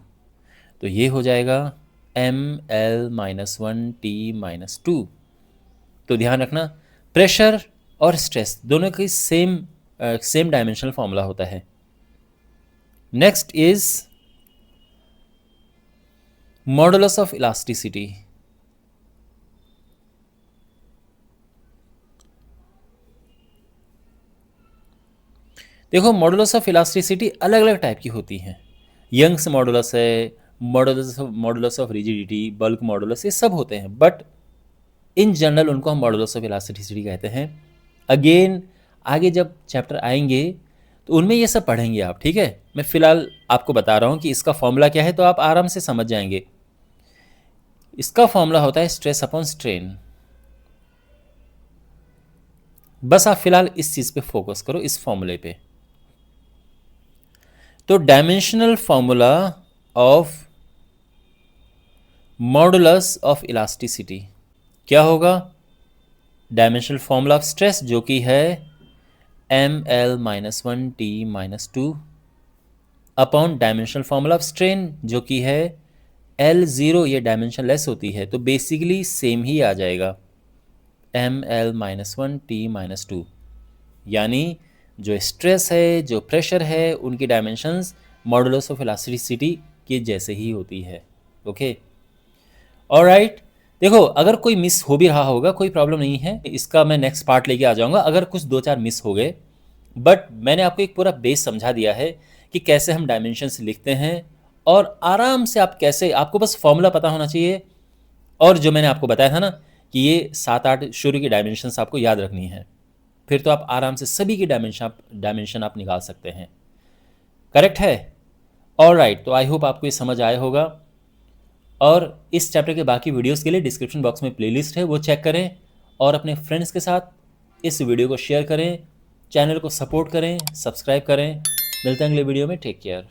तो ये हो जाएगा mL-1T-2। तो ध्यान रखना, प्रेशर और स्ट्रेस दोनों की सेम डायमेंशनल फॉर्मूला होता है। Next is modulus of elasticity. देखो, मॉडुलस ऑफ इलास्टिसिटी अलग अलग टाइप की होती हैं। यंग्स मॉडुलस है, modulus of rigidity, bulk modulus, ये सब होते हैं, बट इन जनरल उनको हम मॉडुलस ऑफ इलास्टिसिटी कहते हैं। अगेन आगे जब चैप्टर आएंगे तो उनमें ये सब पढ़ेंगे आप, ठीक है। मैं फिलहाल आपको बता रहा हूँ कि इसका फॉर्मूला क्या है, तो आप आराम से समझ जाएंगे। इसका फॉर्मूला होता है स्ट्रेस अपॉन स्ट्रेन। बस आप फिलहाल इस चीज़ पे फोकस करो, इस फॉर्मूले पे। तो dimensional formula of modulus of elasticity क्या होगा? डायमेंशनल फॉर्मूला ऑफ स्ट्रेस जो कि है mL-1T-2 upon dimensional formula of strain जो कि है L0, ये डायमेंशन लेस होती है तो बेसिकली सेम ही आ जाएगा, mL-1T-2। यानी जो स्ट्रेस है, जो प्रेशर है, उनकी डायमेंशंस मॉडुलस ऑफ इलास्टिसिटी के जैसे ही होती है। Okay, alright. देखो, अगर कोई मिस हो भी रहा होगा कोई प्रॉब्लम नहीं है, इसका मैं नेक्स्ट पार्ट लेके आ जाऊंगा अगर कुछ 2-4 मिस हो गए, बट मैंने आपको एक पूरा बेस समझा दिया है कि कैसे हम डायमेंशंस लिखते हैं, और आराम से आप कैसे, आपको बस फॉर्मूला पता होना चाहिए, और जो मैंने आपको बताया था ना कि ये 7-8 शुरू की डायमेंशंस आपको याद रखनी है, फिर तो आप आराम से सभी की डायमेंशन आप निकाल सकते हैं। करेक्ट है? ऑलराइट, तो आई होप आपको ये समझ आया होगा। और इस चैप्टर के बाकी वीडियोस के लिए डिस्क्रिप्शन बॉक्स में प्लेलिस्ट है, वो चेक करें, और अपने फ्रेंड्स के साथ इस वीडियो को शेयर करें, चैनल को सपोर्ट करें, सब्सक्राइब करें। मिलते हैं अगले वीडियो में। Take care.